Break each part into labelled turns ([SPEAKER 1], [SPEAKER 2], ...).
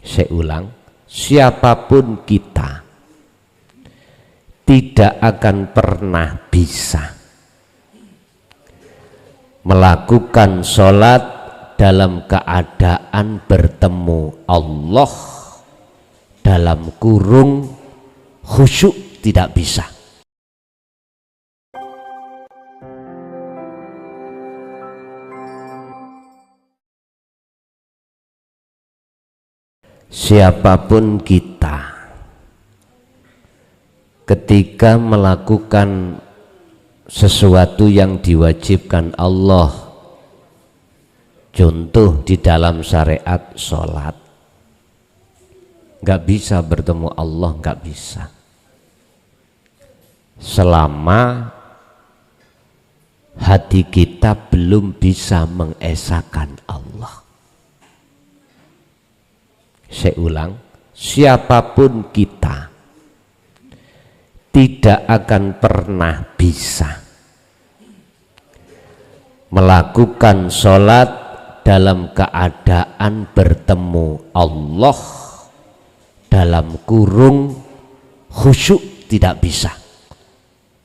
[SPEAKER 1] Saya ulang, siapapun kita tidak akan pernah bisa melakukan sholat dalam keadaan bertemu Allah dalam kurung khusyuk, tidak bisa. Siapapun kita ketika melakukan sesuatu yang diwajibkan Allah, contoh di dalam syariat sholat, nggak bisa bertemu Allah, nggak bisa selama hati kita belum bisa mengesahkan Allah. Saya ulang, siapapun kita tidak akan pernah bisa melakukan sholat dalam keadaan bertemu Allah dalam kurung khusyuk, tidak bisa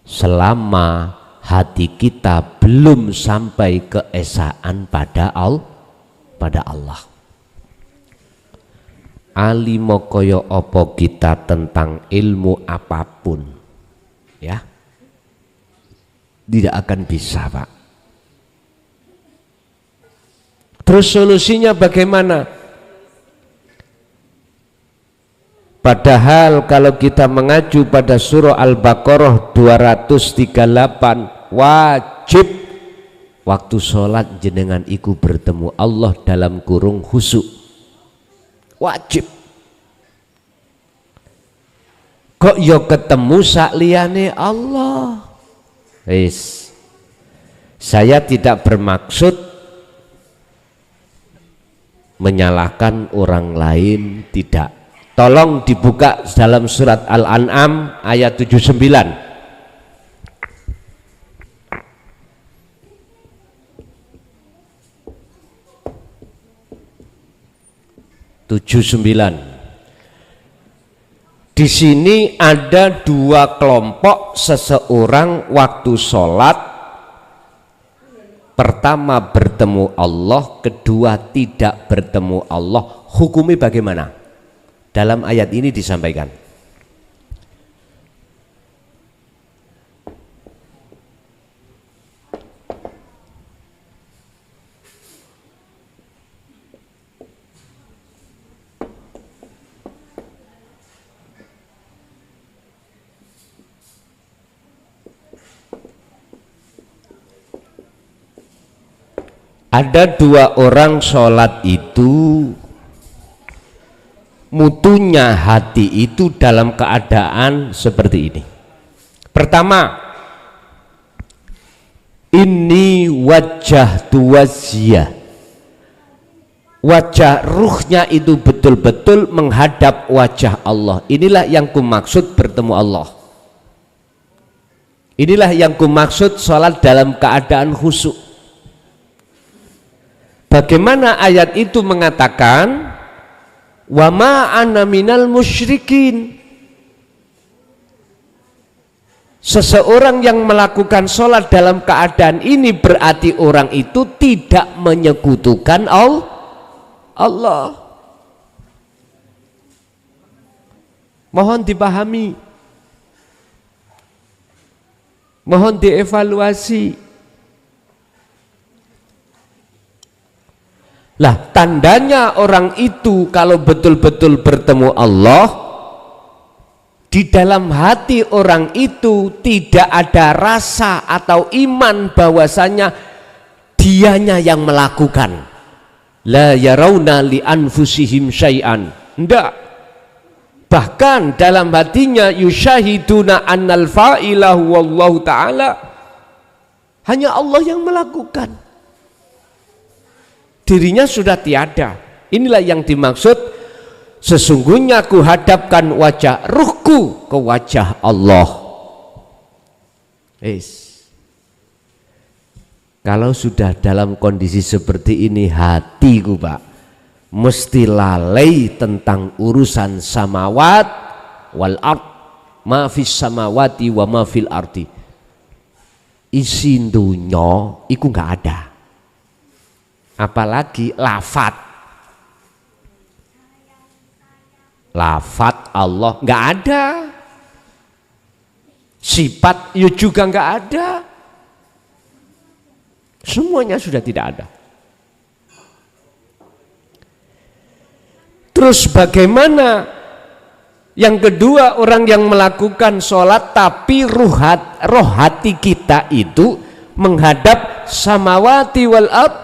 [SPEAKER 1] selama hati kita belum sampai keesaan pada Allah. Alimo koyo opo kita tentang ilmu apapun, ya tidak akan bisa, Pak. Terus solusinya bagaimana? Padahal kalau kita mengacu pada surah Al-Baqarah 238, wajib waktu sholat jenengan iku bertemu Allah dalam kurung khusyuk, wajib. Kok yo ketemu sakliyane Allah? Saya tidak bermaksud menyalahkan orang lain, tidak. Tolong dibuka dalam surat Al-An'am ayat 79. 79. Di sini ada dua kelompok seseorang waktu sholat. Pertama bertemu Allah, kedua tidak bertemu Allah. Hukumnya bagaimana? Dalam ayat ini disampaikan. Ada dua orang sholat itu, mutunya hati itu dalam keadaan seperti ini. Pertama, ini wajah tuwaziyah, wajah ruhnya itu betul-betul menghadap wajah Allah. Inilah yang kumaksud bertemu Allah. Inilah yang kumaksud sholat dalam keadaan khusyuk. Bagaimana ayat itu mengatakan wa ma ana minal musyrikin. Seseorang yang melakukan sholat dalam keadaan ini berarti orang itu tidak menyekutukan Allah. Mohon dipahami, mohon dievaluasi. Lah, tandanya orang itu kalau betul-betul bertemu Allah, di dalam hati orang itu tidak ada rasa atau iman bahwasanya dianya yang melakukan. La yarawna li anfusihim syai'an. Enggak. Bahkan dalam hatinya yusyahiduna annal fa'ilahu wallahu ta'ala. Hanya Allah yang melakukan. Dirinya sudah tiada. Inilah yang dimaksud sesungguhnya ku hadapkan wajah ruhku ke wajah Allah. Kalau sudah dalam kondisi seperti ini hatiku, Pak, mesti lalai tentang urusan samawat wal ard, ma fis samawati wa ma fil ardi. Isi dunya iku nggak ada, apalagi lafat Allah nggak ada, sifat juga nggak ada, semuanya sudah tidak ada. Terus bagaimana yang kedua, orang yang melakukan sholat tapi roh hati kita itu menghadap samawati wal ard,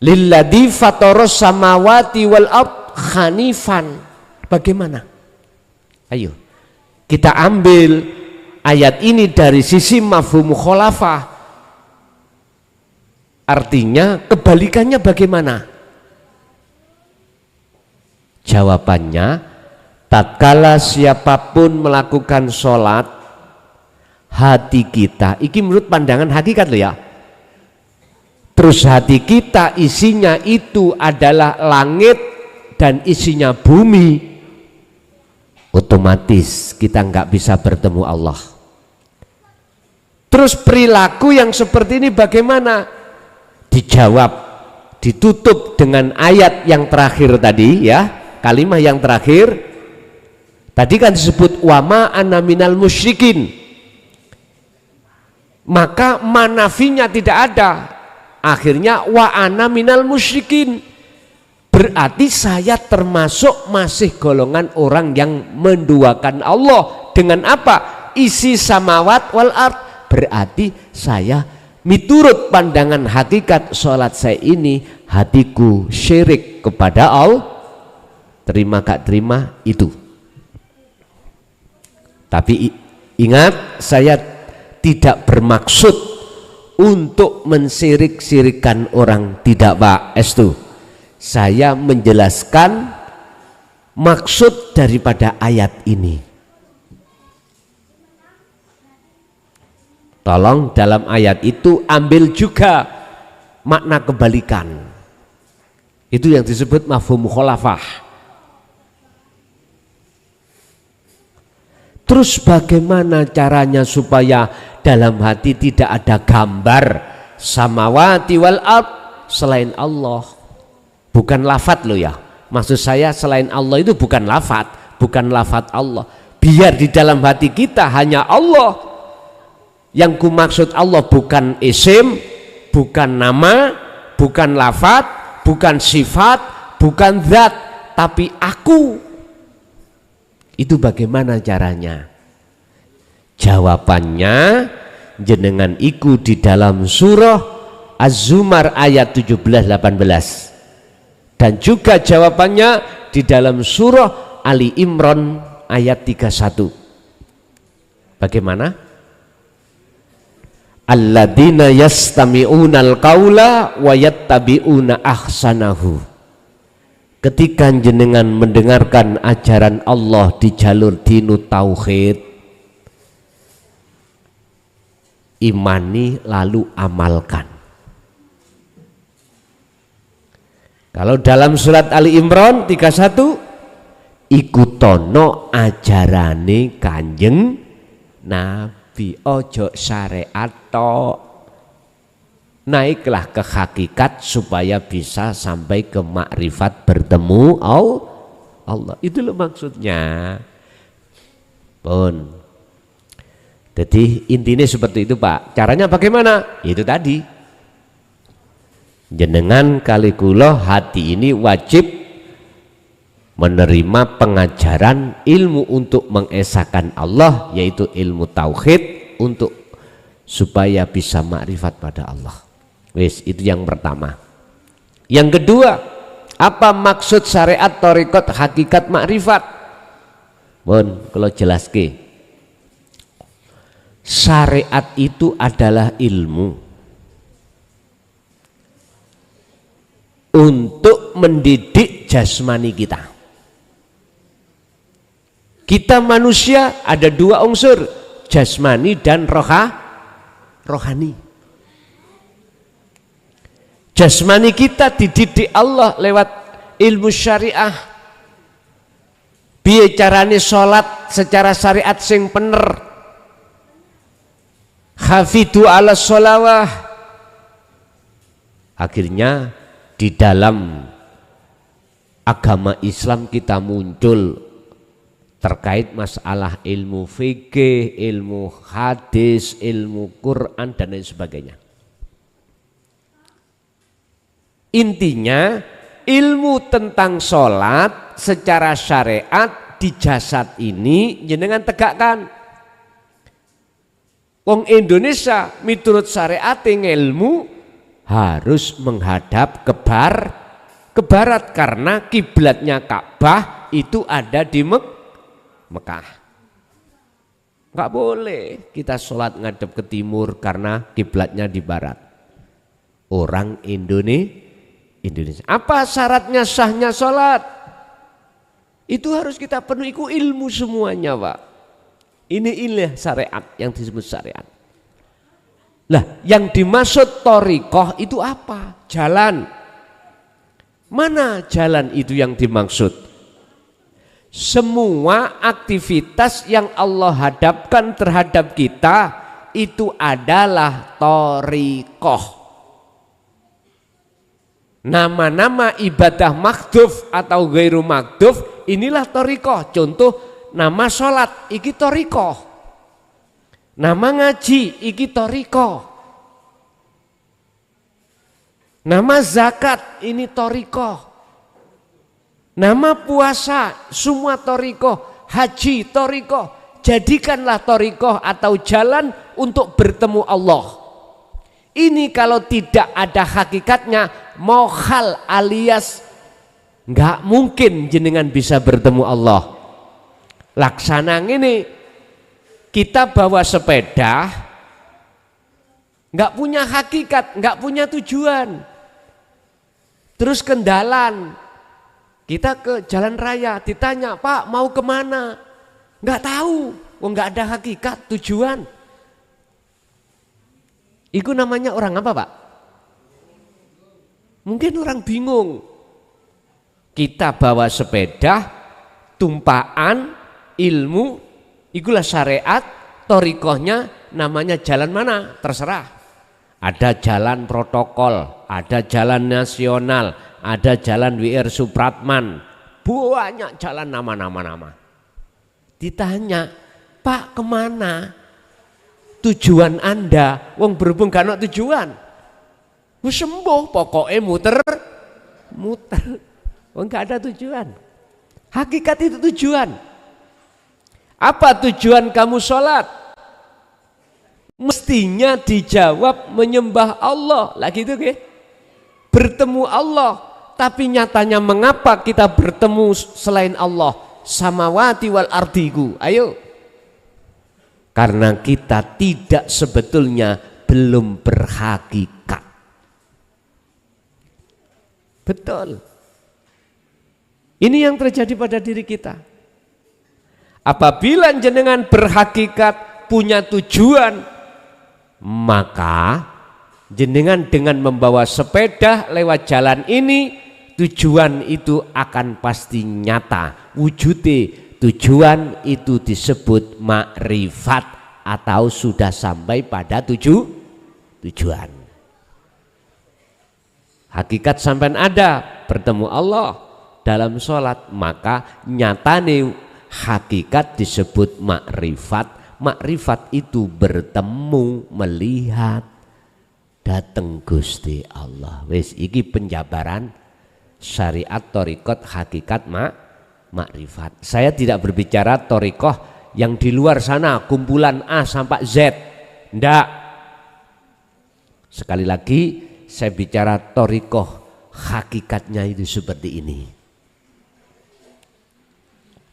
[SPEAKER 1] lilladzi fataros samawati wal ard hanifan. Bagaimana? Ayo kita ambil ayat ini dari sisi mafhum mukhalafah, artinya kebalikannya bagaimana? Jawabannya, tatkala siapapun melakukan sholat, hati kita, iki menurut pandangan hakikat loh ya, terus hati kita isinya itu adalah langit dan isinya bumi, otomatis kita nggak bisa bertemu Allah. Terus perilaku yang seperti ini bagaimana? Dijawab, ditutup dengan ayat yang terakhir tadi ya, kalimat yang terakhir tadi kan disebut wama ana minal musyrikin, maka manafinya tidak ada, akhirnya wa ana minal musyrikin, berarti saya termasuk masih golongan orang yang menduakan Allah dengan apa? Isi samawat wal ard, berarti saya miturut pandangan hakikat sholat saya ini hatiku syirik kepada Allah. Terima gak terima itu, tapi ingat, saya tidak bermaksud untuk mensirik-sirikan orang, tidak Pak Estu. Saya menjelaskan maksud daripada ayat ini. Tolong dalam ayat itu ambil juga makna kebalikan, itu yang disebut mafhum mukhalafah. Terus bagaimana caranya supaya dalam hati tidak ada gambar samawati wal ard selain Allah? Bukan lafat loh ya, maksud saya selain Allah itu bukan lafat, bukan lafat Allah. Biar di dalam hati kita hanya Allah. Yang ku maksud Allah bukan isim, bukan nama, bukan lafat, bukan sifat, bukan zat, tapi aku. Itu bagaimana caranya? Jawabannya jenengan iku di dalam surah Az-Zumar ayat 17-18, dan juga jawabannya di dalam surah Ali Imran ayat 31. Bagaimana? Alladzina yastami'unal qaula wa yattabi'una ahsanahu. Ketika jenengan mendengarkan ajaran Allah di jalur dinu tauhid, imani lalu amalkan. Kalau dalam surat Ali Imran 31, ikutono ajarane Kanjeng Nabi, ojo syariat tok, naiklah ke hakikat supaya bisa sampai ke makrifat bertemu Allah. Itu loh maksudnya. Pun. Jadi intinya seperti itu Pak. Caranya bagaimana? Itu tadi. Jenengan kali kula hati ini wajib menerima pengajaran ilmu untuk mengesahkan Allah, yaitu ilmu tauhid, untuk supaya bisa makrifat pada Allah. Wis, itu yang pertama. Yang kedua, apa maksud syariat thariqat hakikat makrifat? Bon, kalau jelaske. Syariat itu adalah ilmu untuk mendidik jasmani kita. Kita manusia ada dua unsur, jasmani dan rohani. Jasmani kita dididik Allah lewat ilmu syariah. Piye carane salat secara syariat sing bener. Hafidu ala sholawah. Akhirnya di dalam agama Islam kita muncul terkait masalah ilmu fikih, ilmu hadis, ilmu Quran dan lain sebagainya. Intinya ilmu tentang sholat secara syariat di jasad ini jenengan tegakkan. Wong Indonesia miturut syariat ilmu harus menghadap ke barat karena kiblatnya Ka'bah itu ada di Mekah. Enggak boleh kita sholat ngadep ke timur karena kiblatnya di barat. Orang Indonesia. Apa syaratnya sahnya sholat? Itu harus kita penuhi ilmu semuanya, Pak. Ini syariat yang disebut syariat. Lah, yang dimaksud thariqah itu apa? Jalan. Mana jalan itu yang dimaksud? Semua aktivitas yang Allah hadapkan terhadap kita itu adalah thariqah. Nama-nama ibadah makduf atau ghairu makduf inilah thariqah. Contoh nama sholat iki thariqah, nama ngaji iki thariqah, nama zakat ini thariqah, nama puasa semua thariqah, haji thariqah. Jadikanlah thariqah atau jalan untuk bertemu Allah. Ini kalau tidak ada hakikatnya mohal alias nggak mungkin jenengan bisa bertemu Allah. Laksana ini kita bawa sepeda nggak punya hakikat, nggak punya tujuan, terus kendalan. Kita ke jalan raya ditanya, Pak mau kemana? Nggak tahu, nggak ada hakikat tujuan. Itu namanya orang apa, Pak? Mungkin orang bingung. Kita bawa sepeda, tumpaan, ilmu, itulah syariat, thariqahnya namanya jalan mana? Terserah. Ada jalan protokol, ada jalan nasional, ada jalan W.R. Supratman, banyak jalan nama-nama. Ditanya, Pak kemana? Tujuan Anda, wong berhubung gak ada tujuan, wis sembuh pokoknya muter, wong gak ada tujuan. Hakikat itu tujuan. Apa tujuan kamu sholat? Mestinya dijawab menyembah Allah, lagi itu ke? Bertemu Allah. Tapi nyatanya mengapa kita bertemu selain Allah? Samawati wal ardiku, ayo. Karena kita tidak sebetulnya belum berhakikat. Betul. Ini yang terjadi pada diri kita. Apabila jenengan berhakikat, punya tujuan, maka jenengan dengan membawa sepeda lewat jalan ini, tujuan itu akan pasti nyata wujudnya. Tujuan itu disebut makrifat atau sudah sampai pada tujuan. Hakikat sampai ada bertemu Allah dalam sholat, maka nyatane hakikat disebut makrifat. Makrifat itu bertemu, melihat, dateng Gusti Allah. Wis iki penjabaran syariat thariqat hakikat makrifat. Saya tidak berbicara thariqah yang di luar sana kumpulan A sampai Z. Ndak. Sekali lagi saya bicara thariqah hakikatnya itu seperti ini.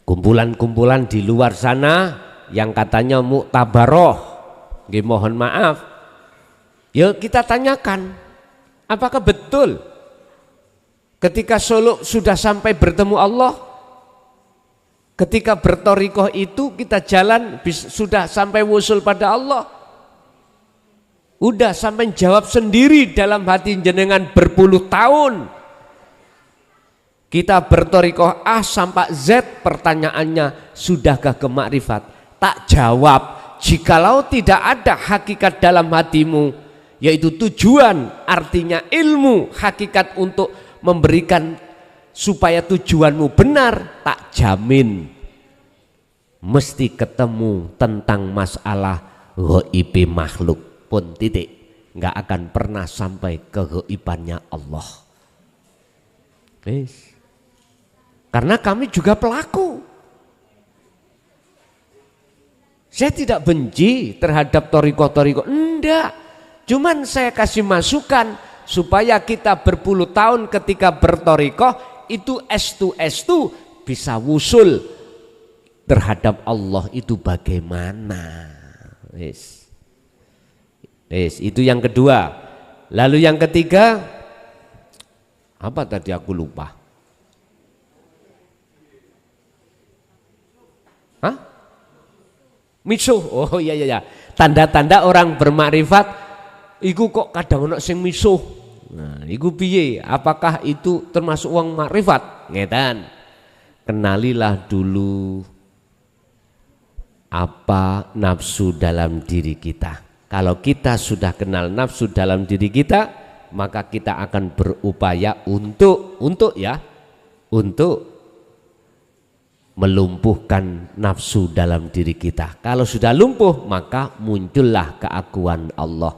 [SPEAKER 1] Kumpulan-kumpulan di luar sana yang katanya muktabaroh, nggih mohon maaf. Ya kita tanyakan, apakah betul ketika Solo sudah sampai bertemu Allah? Ketika berthariqah itu kita jalan sudah sampai wusul pada Allah. Udah sampai jawab sendiri dalam hati jenengan berpuluh tahun. Kita bertorikoh A sampai Z, pertanyaannya sudahkah ke makrifat? Tak jawab. Jikalau tidak ada hakikat dalam hatimu, yaitu tujuan, artinya ilmu, hakikat untuk memberikan supaya tujuanmu benar, tak jamin mesti ketemu tentang masalah ghaibi makhluk pun titik, nggak akan pernah sampai ke ghaibannya Allah. Karena kami juga pelaku. Saya tidak benci terhadap toriko-toriko, enggak. Cuman saya kasih masukan supaya kita berpuluh tahun ketika bertoriko itu estu bisa wusul terhadap Allah itu bagaimana. Itu yang kedua. Lalu yang ketiga, apa tadi aku lupa? Hah? Misuh. Oh iya. Tanda-tanda orang bermakrifat iku kok kadang ono sing misuh. Nah, iku piye? Apakah itu termasuk wong makrifat? Ngetan. Kenalilah dulu apa nafsu dalam diri kita. Kalau kita sudah kenal nafsu dalam diri kita, maka kita akan berupaya untuk melumpuhkan nafsu dalam diri kita. Kalau sudah lumpuh, maka muncullah keakuan Allah.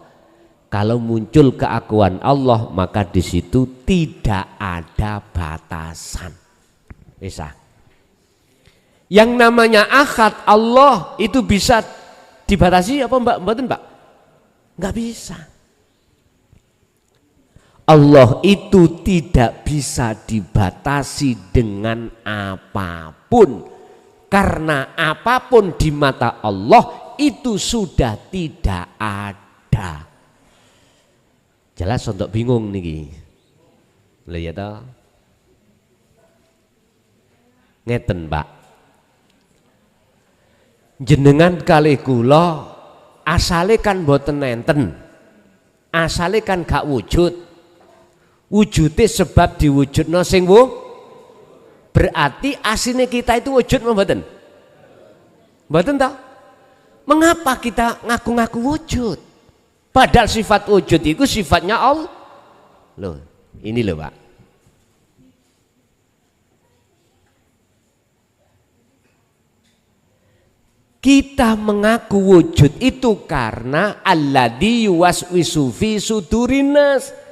[SPEAKER 1] Kalau muncul keakuan Allah, maka di situ tidak ada batasan. Bisa. Yang namanya ahad Allah itu bisa dibatasi apa Mbak? Mboten Mbak? Enggak bisa. Allah itu tidak bisa dibatasi dengan apapun. Karena apapun di mata Allah itu sudah tidak ada. Jelas untuk bingung niki. Lha ya ta. Ngeten, Pak. Jenengan kalih kula asale kan mboten nenten. Asale kan gak wujud. Wujude sebab diwujudno sing berarti asine kita itu wujud mboten? Mboten ta? Mengapa kita ngaku-ngaku wujud? Padahal sifat wujud itu sifatnya Allah. Loh, ini loh Pak. Kita mengaku wujud itu karena alladzi yuwaswisu fi sudurinas.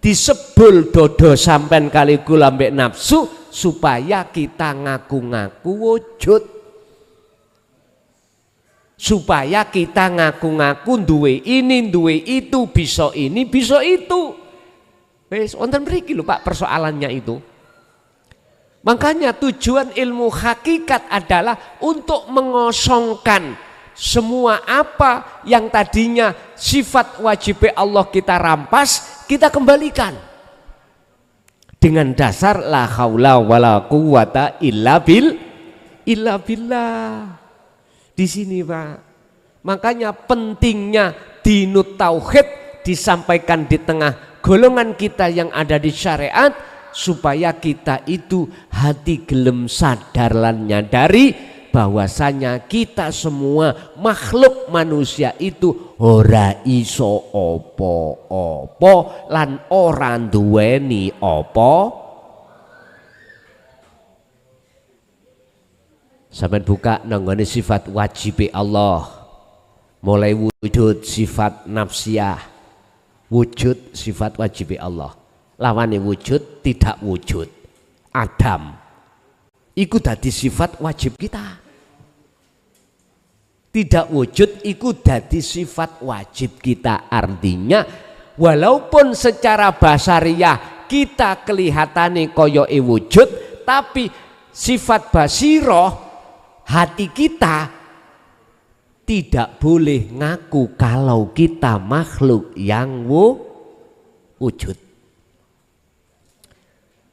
[SPEAKER 1] Disebul dodo sampean kali kula mbek nafsu supaya kita ngaku-ngaku wujud. Supaya kita ngaku-ngaku duwe ini, duwe itu, bisa ini, bisa itu. Wes wonten mriki lho Pak persoalannya itu. Makanya tujuan ilmu hakikat adalah untuk mengosongkan semua apa yang tadinya sifat wajib Allah kita rampas, kita kembalikan. Dengan dasar la haula wala quwata illa billah. Di sini Pak. Makanya pentingnya dinut tauhid disampaikan di tengah golongan kita yang ada di syariat supaya kita itu hati gelem sadar lan nyadari bahwasanya kita semua makhluk manusia itu ora iso apa-apa lan ora duweni apa. Sampai buka nanggone sifat wajib Allah, mulai wujud sifat nafsiyah, wujud sifat wajib Allah, lawane wujud tidak wujud Adam, iku dadi sifat wajib kita. Tidak wujud iku dadi sifat wajib kita. Artinya walaupun secara basariah kita kelihatane koyoke wujud, tapi sifat basiroh hati kita tidak boleh ngaku kalau kita makhluk yang wujud.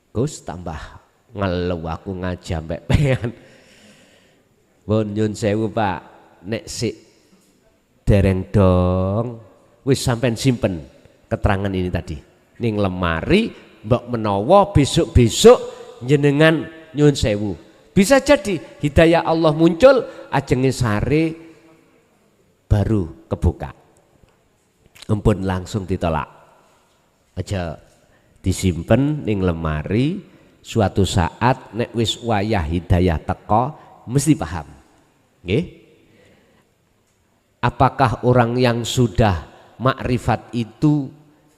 [SPEAKER 1] Gus tambah ngeluh aku ngajak mbek pengen. Pun nyun sewu Pak, nek sik dereng dong wis sampean simpen keterangan ini tadi ning lemari, mbok menawa besok-besok jenengan nyuwun sewu. Bisa jadi hidayah Allah muncul ajenge sare baru kebuka. Ampun langsung ditolak. Aja disimpen ning lemari, suatu saat nek wis wayah hidayah teko mesti paham. Nggih? Apakah orang yang sudah makrifat itu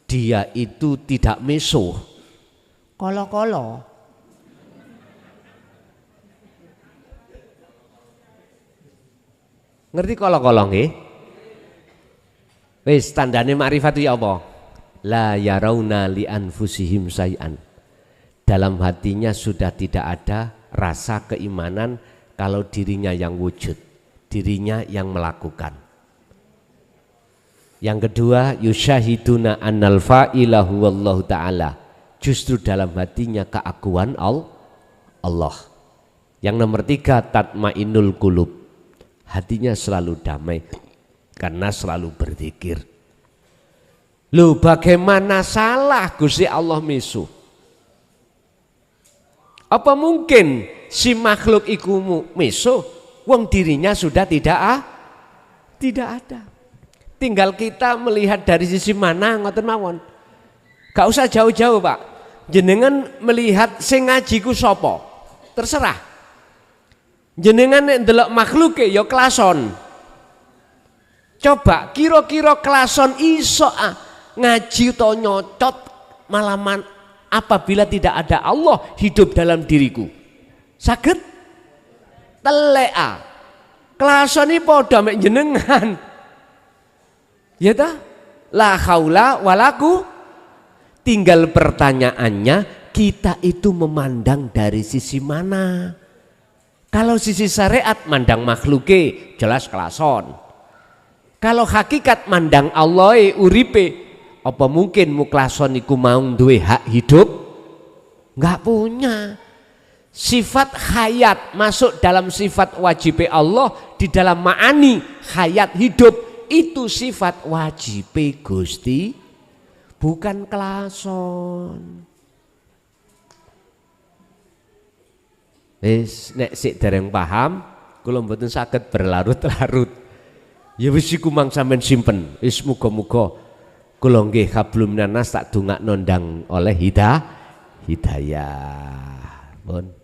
[SPEAKER 1] dia itu tidak meso? Kolo-kolo. Ngerti kolo-kolo nggih? Wis tandane makrifat itu ya apa? La yarauna li anfusihim syai'an. Dalam hatinya sudah tidak ada rasa keimanan kalau dirinya yang wujud, dirinya yang melakukan. Yang kedua, yusyahiduna annal fa'ilahu wallahu ta'ala. Justru dalam hatinya keakuan Allah. Yang nomor tiga, tatmainul qulub. Hatinya selalu damai karena selalu berzikir. Loh, bagaimana salah Gusti Allah misu? Apa mungkin si makhluk iku misu wong dirinya sudah tidak ada. Tinggal kita melihat dari sisi mana ngoten mawon. Gak usah jauh-jauh, Pak. Jenengan melihat sing ngaji ku sapa? Terserah. Jenengan nek ndelok makhluke ya klason. Coba kira-kira klason iso ngaji to nyocot malaman apabila tidak ada Allah hidup dalam diriku. Saged telek klason iki padha mek jenengan. Ya ta? La haula walaku. Tinggal pertanyaannya kita itu memandang dari sisi mana? Kalau sisi syariat mandang makhluke jelas klason. Kalau hakikat mandang Allah uripe, apa mungkin muklason iku mau duwe hak hidup? Enggak punya. Sifat hayat masuk dalam sifat wajib Allah di dalam ma'ani hayat hidup itu sifat wajib Gusti, bukan klason. Wis nek sik dereng paham, kula mboten saged berlarut-larut. Ya wis iku mang sampean simpen. Wis muga-muga kula nggih hablum minan nas tak dongakno ndang oleh hidayah. Pun